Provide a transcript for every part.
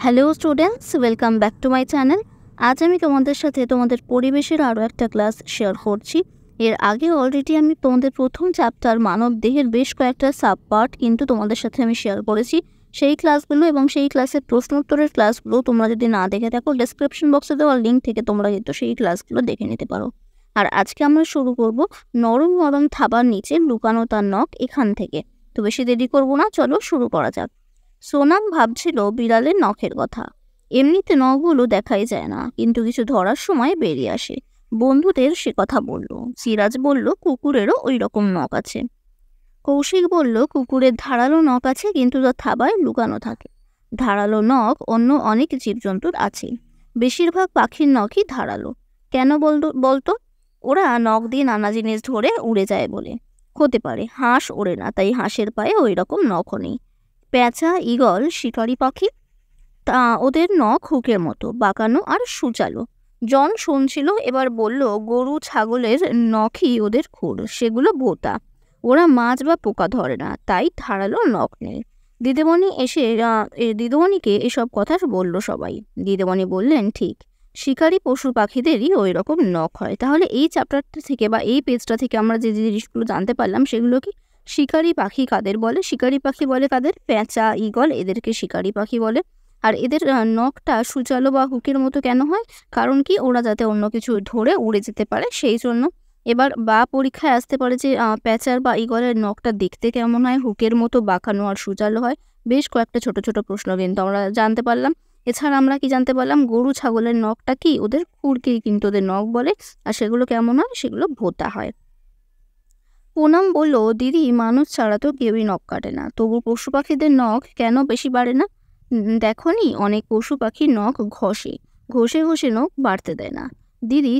Hello students, welcome back to my channel. আজ আমি তোমাদের সাথে তোমাদের পরিবেশের আরও একটা ক্লাস শেয়ার করছি। এর আগে অলরেডি আমি তোমাদের প্রথম চ্যাপ্টার মানব দেহের বেশ কয়েকটা সাব পার্ট কিন্তু তোমাদের সাথে আমি শেয়ার করেছি। সেই ক্লাসগুলো এবং সেই ক্লাসের প্রশ্নোত্তরের ক্লাসগুলো তোমরা যদি না দেখে থাকো, ডেসক্রিপশন বক্সে দেওয়া লিঙ্ক থেকে তোমরা কিন্তু সেই ক্লাসগুলো দেখে নিতে পারো। আর আজকে আমরা শুরু করব নরম নরম থাবার নিচে লুকানো তার নখ এখান থেকে। তো বেশি দেরি করবো না, চলো শুরু করা যাক। সোনাম ভাবছিল বিড়ালের নখের কথা। এমনিতে নখগুলো দেখাই যায় না, কিন্তু কিছু ধরার সময় বেরিয়ে আসে। বন্ধুদের সে কথা বলল। সিরাজ বলল কুকুরেরও ওই রকম নখ আছে। কৌশিক বলল কুকুরের ধারালো নখ আছে, কিন্তু তার থাবায় লুকানো থাকে। ধারালো নখ অন্য অনেক জীবজন্তুর আছে, বেশিরভাগ পাখির নখই ধারালো। কেন বলতো? ওরা নখ দিয়ে নানা জিনিস ধরে উড়ে যায় বলে। হতে পারে। হাঁস ওড়ে না, তাই হাঁসের পায়ে ওই রকম নখও নেই। পেঁচা, ঈগল শিকারি পাখি, তা ওদের নখ হুকের মতো বাঁকানো আর সূচালো। জন শুনছিল, এবার বলল গরু ছাগলের নখই ওদের খুর, সেগুলো ভোঁতা। ওরা মাছ বা পোকা ধরে না, তাই ধারালো নখ নেই। দিদিমণিকে এসব কথা বলল সবাই। দিদিমণি বললেন ঠিক, শিকারি পশু পাখিদেরই ওই রকম নখ হয়। তাহলে এই চ্যাপ্টারটা থেকে বা এই পেজটা থেকে আমরা যে জিনিসগুলো জানতে পারলাম সেগুলো কি? শিকারি পাখি কাদের বলে? শিকারি পাখি বলে কাদের? পেঁচা, ঈগল, এদেরকে শিকারি পাখি বলে। আর এদের নখটা সূচালো বা হুকের মতো কেন হয়? কারণ কি, ওরা যাতে অন্য কিছু ধরে উড়ে যেতে পারে সেই জন্য। এবার বা পরীক্ষায় আসতে পারে যে পেঁচার বা ঈগলের নখটা দেখতে কেমন হয়, হুকের মতো বাঁকানো আর সূচালো হয়। বেশ কয়েকটা ছোট ছোট প্রশ্ন কিন্তু আমরা জানতে পারলাম। এছাড়া আমরা কি জানতে পারলাম? গরু ছাগলের নখটা কি? ওদের খুরকেই কিন্তু ওদের নখ বলে। আর সেগুলো কেমন হয়? সেগুলো ভোঁতা হয়। পুনম বলল দিদি, মানুষ ছাড়া তো কেউই নখ কাটে না, তবু পশু পাখিদের নখ কেন বেশি বাড়ে না? দেখনি, অনেক পশু পাখির নখ ঘষে ঘষে ঘষে নখ বাড়তে দেয় না। দিদি,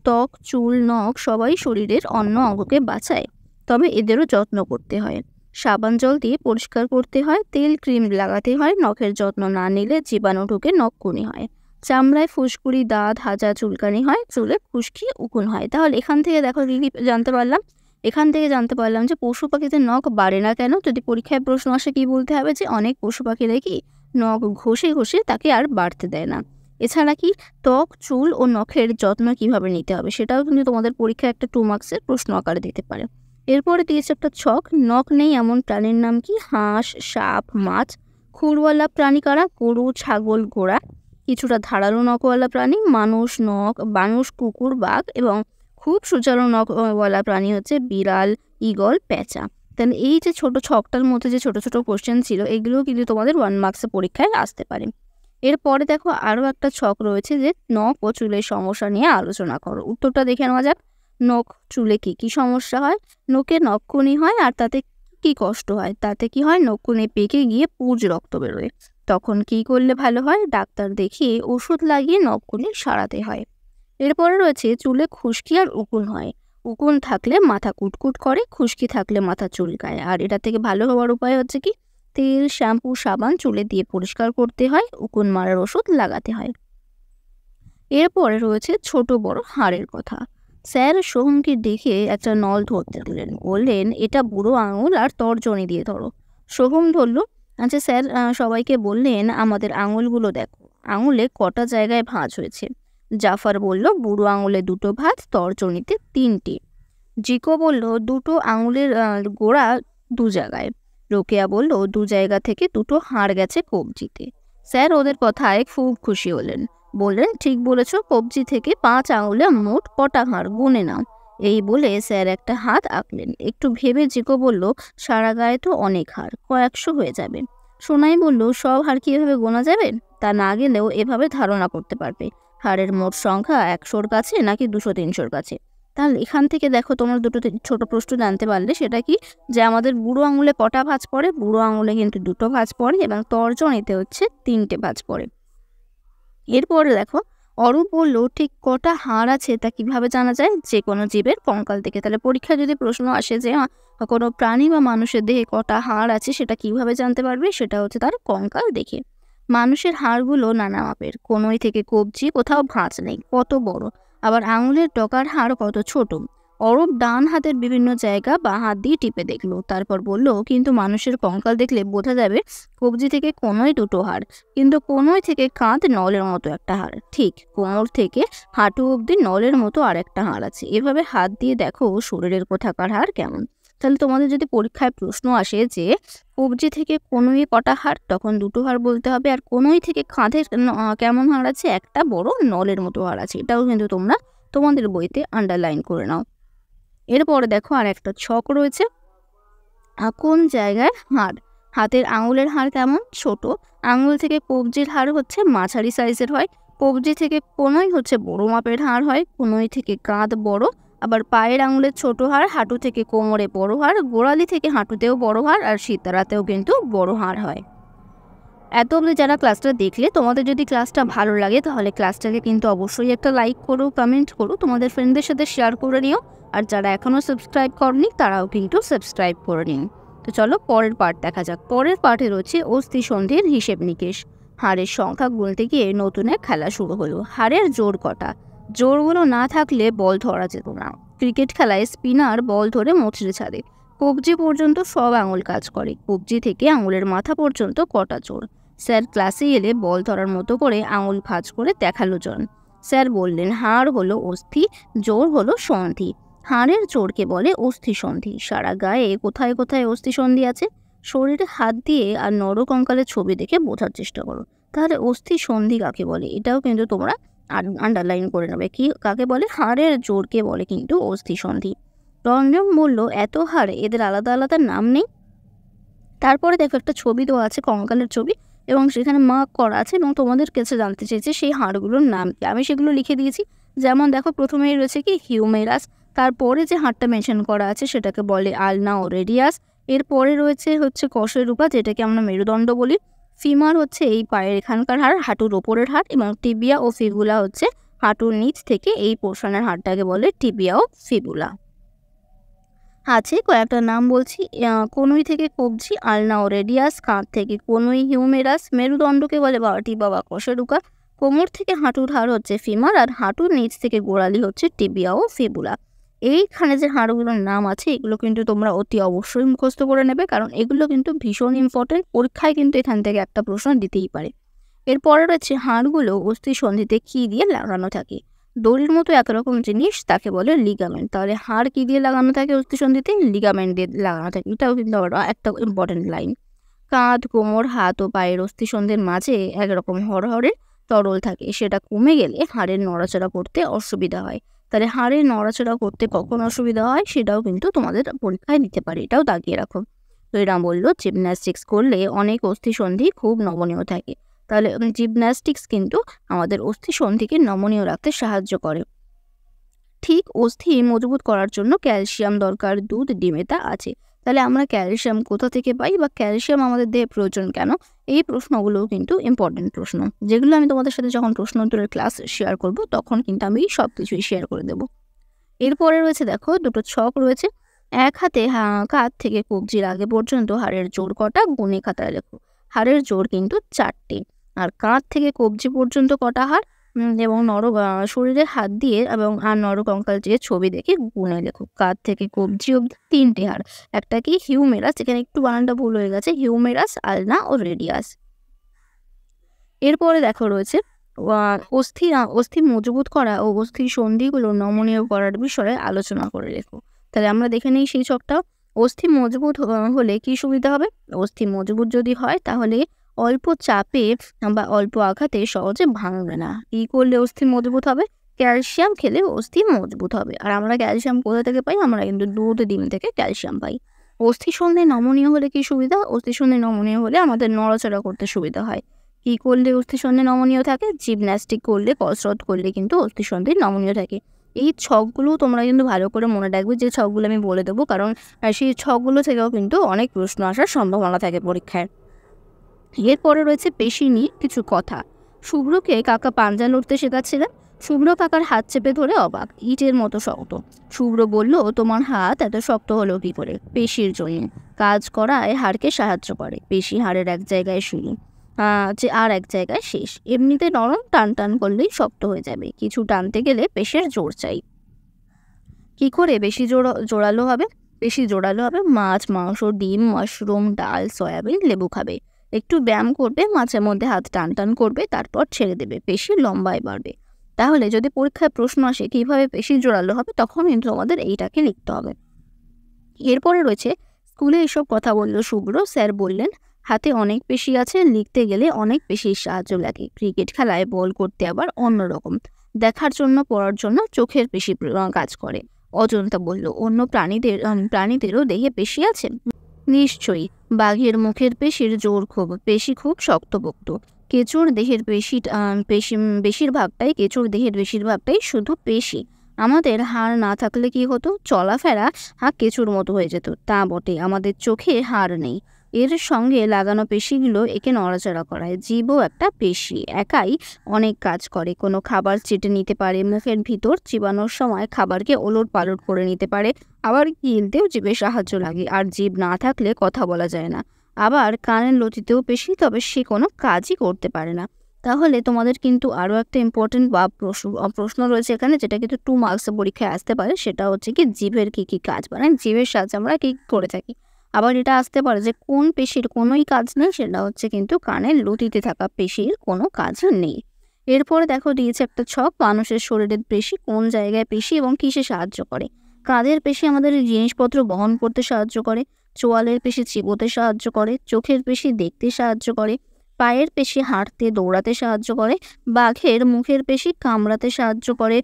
ত্বক, চুল, নখ সবাই শরীরের অন্য অঙ্গকে বাঁচায়, তবে এদেরও যত্ন করতে হয়। সাবান জল দিয়ে পরিষ্কার করতে হয়, তেল ক্রিম লাগাতে হয়। নখের যত্ন না নিলে জীবাণু ঢুকে নখকুনি হয়। চামড়ায় ফুসকুড়ি, দাঁত হাজা, চুলকানি হয়, চুলে খুশকি, উকুন হয়। তাহলে এখান থেকে দেখো কি কি জানতে পারলাম। এখান থেকে জানতে পারলাম যে পশু পাখিদের নখ বাড়ে না কেন। যদি পরীক্ষায় প্রশ্ন আসে কি বলতে হবে? যে অনেক পশু পাখিরা কি নখ ঘষে ঘষে তাকে আর বাড়তে দেয় না। এছাড়া কি, ত্বক, চুল ও নখের যত্ন কিভাবে নিতে হবে সেটাও কিন্তু তোমাদের পরীক্ষায় একটা 2 মার্কসের প্রশ্ন আকারে দিতে পারে। এরপরে দিয়েছে একটা ছক, নখ নেই এমন প্রাণীর নাম কি? হাঁস, সাপ, মাছ। খুরওয়ালা প্রাণী কারা? গরু, ছাগল, ঘোড়া। কিছুটা ধারালো নখওয়ালা প্রাণী মানুষ, কুকুর, বাঘ। এবং খুব সূচালো নখওয়ালা প্রাণী হচ্ছে বিড়াল, ঈগল, পেঁচা। তাহলে এই যে ছোট ছকটার মধ্যে যে ছোট ছোট কোশ্চেন ছিল, এগুলো কিন্তু তোমাদের 1 মার্কসের পরীক্ষায় আসতে পারে। এরপরে দেখো আরও একটা ছক রয়েছে, যে নখ ও চুলের সমস্যা নিয়ে আলোচনা করো। উত্তরটা দেখে নেওয়া যাক। নখ চুলে কি কি সমস্যা হয়? নখে নখকুনি হয়, আর তাতে কি কষ্ট হয়? তাতে কি হয়? নখকুনি পেকে গিয়ে পুঁজ রক্ত বেরোয়। তখন কি করলে ভালো হয়? ডাক্তার দেখিয়ে ওষুধ লাগিয়ে নখকুনি সারাতে হয়। এরপরে রয়েছে চুলে খুশকি আর উকুন হয়। উকুন থাকলে মাথা কুটকুট করে, খুশকি থাকলে মাথা চুলকায়। আর এটা থেকে ভালো হওয়ার উপায় হচ্ছে কি? তেল, শ্যাম্পু, সাবান চুলে দিয়ে পরিষ্কার করতে হয়, উকুন মারার ওষুধ লাগাতে হয়। এরপরে রয়েছে ছোট বড় হাড়ের কথা। স্যার সোহমকে দেখে একটা নল ধরতে দিলেন, বললেন এটা বুড়ো আঙুল আর তর্জনী দিয়ে ধরো। সোহম ধরল। আচ্ছা স্যার, সবাইকে বললেন আমাদের আঙুলগুলো দেখো, আঙুলে কটা জায়গায় ভাঁজ হয়েছে? জাফর বলল বুড়ো আঙুলে 2টো ভাঁজ, তর্জনীতে 3টি। জিকো বলল দুটো আঙুলের গোড়া 2 জায়গায়। রোকেয়া বলল 2 জায়গা থেকে 2টো হাড় গেছে কবজিতে। স্যার ওদের কথায় খুব খুশি হলেন, বললেন ঠিক বলেছ, কবজি থেকে 5 আঙুলে মোট কটা হাড় গুনে নাও। এই বলে স্যার একটা হাত আঁকলেন। একটু ভেবে জিকো বলল সারা গায়ে তো অনেক হাড়, কয়েকশো হয়ে যাবে। সোনাই বলল সব হাড় কি এভাবে গোনা যাবে? তা না গেলেও এভাবে ধারণা করতে পারবে হাড়ের মোট সংখ্যা 100-র কাছে নাকি 200-300-র কাছে। তাহলে এখান থেকে দেখো তোমরা দুটো ছোট প্রশ্ন জানতে পারলে। সেটা কি, যে আমাদের বুড়ো আঙুলে কটা ভাঁজ পড়ে? বুড়ো আঙুলে কিন্তু 2টো ভাঁজ পড়ে, এবং তর্জনীতে হচ্ছে 3টে ভাঁজ পড়ে। এরপরে দেখো অরূপ বলল ঠিক কটা হাড় আছে তা কিভাবে জানা যায়? যে কোনো জীবের কঙ্কাল থেকে। তাহলে পরীক্ষায় যদি প্রশ্ন আসে যে কোনো প্রাণী বা মানুষের দেহে কটা হাড় আছে, সেটা কিভাবে জানতে পারবে? সেটা হচ্ছে তার কঙ্কাল দেখে। মানুষের হাড়গুলো নানা মাপের, কোনোই থেকে কবজি, কোথাও ভাঁজ নেই, কত বড়। আবার আঙুলের ডগার হাড় কত ছোট। অরূপ ডান হাতের বিভিন্ন জায়গা বাঁ হাত দিয়ে টিপে দেখলো, তারপর বলল, কিন্তু মানুষের কঙ্কাল দেখলে বোঝা যাবে কবজি থেকে কোনোই দুটো হাড়, কিন্তু কোনোই থেকে কাঁধ নলের মতো একটা হাড়, ঠিক কোমর থেকে হাঁটু অবধি নলের মতো আর একটা হাড় আছে। এভাবে হাত দিয়ে দেখো শরীরের কোথাকার হাড় কেমন। তাহলে তোমাদের যদি পরীক্ষায় প্রশ্ন আসে যে কবজি থেকে কোনোই কটা হাড়, তখন দুটো হাড় বলতে হবে, আর কোনোই থেকে কাঁধের কেমন হাড় আছে, একটা বড় নলের মতো হাড় আছে। এটাও কিন্তু তোমরা তোমাদের বইতে আন্ডারলাইন করে নাও। এরপরে দেখো আর একটা ছক রয়েছে, কোন জায়গায় হাড়। হাতের আঙুলের হাড় কেমন, ছোট। আঙুল থেকে কবজির হাড় হচ্ছে মাঝারি সাইজের হয়। কবজি থেকে কোনোই হচ্ছে বড় মাপের হাড় হয়। কোনোই থেকে কাঁধ বড়। আবার পায়ের আঙুলের ছোট হাড়, হাঁটু থেকে কোমরে বড় হাড়, গোড়ালি থেকে হাঁটুতেও বড় হাড়, আর সিতারাতেও কিন্তু বড় হাড় হয়। এত অবধি যারা ক্লাসটা দেখলে, তোমাদের যদি ক্লাসটা ভালো লাগে তাহলে ক্লাসটাকে কিন্তু অবশ্যই একটা লাইক করো, কমেন্ট করো, তোমাদের ফ্রেন্ডদের সাথে শেয়ার করে নিও। আর যারা এখনও সাবস্ক্রাইব করনি তারাও কিন্তু সাবস্ক্রাইব করে নিন। তো চলো পরের পার্ট দেখা যাক। পরের পার্টে রয়েছে অস্থি সন্ধির হিসেব নিকেশ। হাড়ের সংখ্যা গুনতে গিয়ে নতুন এক খেলা শুরু হলো। হাড়ের জোর কটা। জোরগুলো না থাকলে বল ধরা যেত না। ক্রিকেট খেলায় স্পিনার বল ধরে মোচড়ে ছাড়ে। কবজি পর্যন্ত সব আঙুল কাজ করে। কবজি থেকে আঙুলের মাথা পর্যন্ত কটা জোর। স্যার ক্লাসে এলে বল ধরার মতো করে আঙুল ভাঁজ করে দেখালো জন। স্যার বললেন, হাড় হলো অস্থি, জোর হলো সন্ধি। হাড়ের জোরকে বলে অস্থি সন্ধি। সারা গায়ে কোথায় কোথায় অস্থি সন্ধি আছে, শরীরে হাত দিয়ে আর নরকঙ্কালের ছবি দেখে বোঝার চেষ্টা করো। তাহলে অস্থি সন্ধি কাকে বলে, এটাও কিন্তু তোমরা আন্ডারলাইন করে নেবে। কি কাকে বলে, হাড়ের জোরকে বলে কিন্তু অস্থি সন্ধি। রঞ্জন বলল, এত হাড়, এদের আলাদা আলাদা নাম নেই? তারপরে দেখো একটা ছবি দেওয়া আছে, কঙ্কালের ছবি, এবং সেখানে মার্ক করা আছে, এবং তোমাদের কাছে জানতে চেয়েছে সেই হাড়গুলোর নাম কি। আমি সেগুলো লিখে দিয়েছি। যেমন দেখো প্রথমেই রয়েছে কি হিউমেরাস, তারপরে যে হাড়টা মেনশন করা আছে সেটাকে বলে আলনা ও রেডিয়াস। এরপরে রয়েছে হচ্ছে কশেরুকা, যেটাকে আমরা মেরুদণ্ড বলি। ফিমার হচ্ছে এই পায়ের এখানকার হাড়, হাঁটুর ওপরের হাড়, এবং টিবিয়া ও ফিবুলা হচ্ছে হাঁটুর নিচ থেকে এই পোর্শনের হাড়টাকে বলে টিবিয়া ও ফিবুলা। আছে কয়েকটা নাম বলছি। কনুই থেকে কবজি, আলনা ও রেডিয়াস। কাঁধ থেকে কনুই, হিউমেরাস। মেরুদণ্ডকে বলে ভার্টিব্রা বা কশেরুকা। কোমর থেকে হাঁটুর হাড় হচ্ছে ফিমার, আর হাঁটুর নিচ থেকে গোড়ালি হচ্ছে টিবিয়া ও ফিবুলা। এইখানে যে হাড়গুলোর নাম আছে এগুলো কিন্তু তোমরা অতি অবশ্যই মুখস্থ করে নেবে, কারণ এগুলো কিন্তু ভীষণ ইম্পর্টেন্ট। পরীক্ষায় কিন্তু এখান থেকে একটা প্রশ্ন দিতেই পারে। এরপরে রয়েছে হাড়গুলো অস্থি সন্ধিতে কী দিয়ে লাগানো থাকে। দড়ির মতো একরকম জিনিস, তাকে বলে লিগামেন্ট। তাহলে হাড় কী দিয়ে লাগানো থাকে অস্থি সন্ধিতে, লিগামেন্ট দিয়ে লাগানো থাকে। এটাও কিন্তু একটা ইম্পর্টেন্ট লাইন। কাঁধ, কোমর, হাত ও পায়ের অস্থি সন্ধির মাঝে একরকম হরহরের তরল থাকে, সেটা কমে গেলে হাড়ের নড়াচড়া করতে অসুবিধা হয়। তাহলে হাড়ের নড়াচড়া করতে কখন অসুবিধা হয় সেটাও কিন্তু তোমাদের পরীক্ষায় দিতে পারে, এটাও দাগিয়ে রাখো। তো এরা বললো জিমন্যাস্টিক্স করলে অনেক অস্থি সন্ধি খুব নমনীয় থাকে। তাহলে জিমন্যাস্টিক্স কিন্তু আমাদের অস্থি সন্ধিকে নমনীয় রাখতে সাহায্য করে। ঠিক অস্থি মজবুত করার জন্য ক্যালসিয়াম দরকার, দুধ ডিমে তা আছে। তাহলে আমরা ক্যালসিয়াম কোথা থেকে পাই, বা ক্যালসিয়াম আমাদের দেহে প্রয়োজন কেন, এই প্রশ্নগুলোও কিন্তু ইম্পর্টেন্ট প্রশ্ন, যেগুলো আমি তোমাদের সাথে যখন প্রশ্ন উত্তরের ক্লাস শেয়ার করব তখন কিন্তু আমি সব কিছুই শেয়ার করে দেবো। এরপরে রয়েছে দেখো দুটো ছক রয়েছে। এক হাতে কাঁধ থেকে কবজির আগে পর্যন্ত হাড়ের জোর কটা, গুণে খাতায় লেখো। হাড়ের জোর কিন্তু 4টে। আর কাঁধ থেকে কবজি পর্যন্ত কটা হাড়, এবং শরীরে হাত দিয়ে এবং নরকঙ্কাল যে ছবি দেখে গুণে লেখো। কাঁধ থেকে কবজি অবধি 3টে হাড়। একটা কি হিউমেরাস, এখানে একটু বানানটা ভুল হয়ে গেছে, হিউমেরাস, আলনা ও রেডিয়াস। এরপরে দেখো রয়েছে অস্থি মজবুত করা ও অস্থি সন্ধিগুলো নমনীয় করার বিষয়ে আলোচনা করে লেখো। তাহলে আমরা দেখে নিই সেই ছকটা। অস্থি মজবুত হলে কি সুবিধা হবে, অস্থি মজবুত যদি হয় তাহলে অল্প চাপে বা অল্প আঘাতে সহজে ভাঙবে না। কি করলে অস্থি মজবুত হবে, ক্যালসিয়াম খেলে অস্থি মজবুত হবে। আর আমরা ক্যালসিয়াম কোথা থেকে পাই, আমরা কিন্তু দুধ ডিম থেকে ক্যালসিয়াম পাই। অস্থি সন্ধি নমনীয় হলে কি সুবিধা, অস্থি সন্ধি নমনীয় হলে আমাদের নড়াচড়া করতে সুবিধা হয়। কি করলে অস্থি সন্ধি নমনীয় থাকে, জিমন্যাস্টিক করলে, কসরত করলে কিন্তু অস্থি সন্ধি নমনীয় থাকে। এই ছকগুলো তোমরা কিন্তু ভালো করে মনে রাখবে, যে ছকগুলো আমি বলে দেবো, কারণ সেই ছকগুলো থেকেও কিন্তু অনেক প্রশ্ন আসার সম্ভাবনা থাকে পরীক্ষায়। এরপরে রয়েছে পেশি নিয়ে কিছু কথা। শুভ্রকে কাকা পাঞ্জা লড়তে শেখাচ্ছিলেন। শুভ্র কাকার হাত চেপে ধরে অবাক, ইটের মতো শক্ত। শুভ্র বলল, তোমার হাত এত শক্ত হলো কি করে, পেশির জন্য। কাজ করায় হাড়কে সাহায্য করে। পেশি হাড়ের এক জায়গায় শুরু, যে আর এক জায়গায় শেষ। এমনিতে নরম, টান টান করলেই শক্ত হয়ে যাবে, কিছু টানতে গেলে পেশের জোর চাই। কি করে বেশি জোরালো হবে? বেশি জোরালো হবে মাছ, মাংস, ডিম, মাশরুম, ডাল, সয়াবিন, লেবু খাবে। একটু ব্যায়াম করবে, মাঝে মধ্যে হাত টান টান করবে, তারপর ছেড়ে দেবে, পেশি লম্বায় বাড়বে। তাহলে যদি পরীক্ষায় প্রশ্ন আসে কিভাবে পেশি জোরালো হবে, তখন কিন্তু তোমাদের এইটাকে লিখতে হবে। এরপরে রয়েছে স্কুলে এসব কথা বলল শুভ্র, স্যার বললেন হাতে অনেক পেশি আছে, লিখতে গেলে অনেক পেশির সাহায্য লাগে। ক্রিকেট খেলায় বল করতে আবার অন্যরকম, দেখার জন্য পড়ার জন্য চোখের পেশি কাজ করে। অজন্তা বলল অন্য প্রাণীদেরও দেহে পেশি আছে? নিশ্চয়ই, বাঘের মুখের পেশির জোর খুব, পেশি খুব শক্তপোক্ত। কেঁচোর দেহের বেশিরভাগটাই শুধু পেশি। আমাদের হাড় না থাকলে কি হতো? চলাফেরা কেঁচোর মতো হয়ে যেত। তা বটে, আমাদের চোখে হাড় নেই, এর সঙ্গে লাগানো পেশিগুলো একে নড়াচড়া করায়। জীবও একটা পেশি, একাই অনেক কাজ করে। কোনো খাবার চেটে নিতে পারে, মুখের ভিতর চিবানোর সময় খাবারকে ওলট পালট করে নিতে পারে, আবার গিলতেও জিভের সাহায্য লাগে। আর জিভ না থাকলে কথা বলা যায় না। আবার কানের লতিতেও পেশি, তবে সে কোনো কাজই করতে পারে না। তাহলে তোমাদের কিন্তু আরও একটা ইম্পর্টেন্ট বা প্রশ্ন রয়েছে এখানে, যেটা কিন্তু 2 মার্কসে পরীক্ষায় আসতে পারে। সেটা হচ্ছে কি জিভের কী কী কাজ, মানে জিভের সাহায্যে আমরা কী করে থাকি। আবার এটা আসতে পারে যে কোন পেশির কোনোই কাজ নেই, সেটা হচ্ছে কিন্তু কানের লতিতে থাকা পেশির কোনো কাজই নেই। এরপরে দেখো দিয়েছে একটা ছক, মানুষের শরীরের পেশি কোন জায়গায় পেশি এবং কিসে সাহায্য করে। কাঁধের পেশি আমাদের জিনিসপত্র বহন করতে সাহায্য করে, চোয়ালের পেশি চিবোতে সাহায্য করে, চোখের পেশি দেখতে সাহায্য করে, পায়ের পেশি হাঁটতে দৌড়াতে সাহায্য করে, বাঘের মুখের পেশি কামড়াতে সাহায্য করে,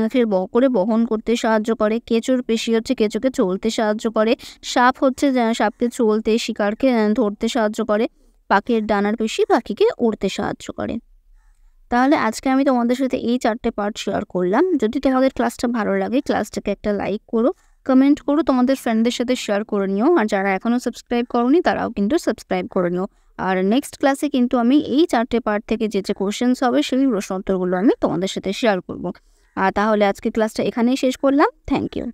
মুখের করে বহন করতে সাহায্য করে, কেঁচোর পেশি হচ্ছে কেঁচোকে চলতে সাহায্য করে, সাপ হচ্ছে সাপকে চলতে, শিকারকে ধরতে সাহায্য করে, পাখির ডানার পেশি পাখিকে উড়তে সাহায্য করে। তাহলে আজকে আমি তোমাদের সাথে এই 4টে পার্ট শেয়ার করলাম। যদি তোমাদের ক্লাসটা ভালো লাগে, ক্লাসটাকে একটা লাইক করো, কমেন্ট করো, তোমাদের ফ্রেন্ডদের সাথে শেয়ার করে নিও। আর যারা এখনও সাবস্ক্রাইব করোনি তারাও কিন্তু সাবস্ক্রাইব করে নিও। আর নেক্সট ক্লাসে কিন্তু আমি এই 4টে পার্ট থেকে যে কোশ্চেন্স হবে সেই প্রশ্ন উত্তরগুলো আমি তোমাদের সাথে শেয়ার করব। আর তাহলে আজকে ক্লাসটা এখানেই শেষ করলাম। Thank you.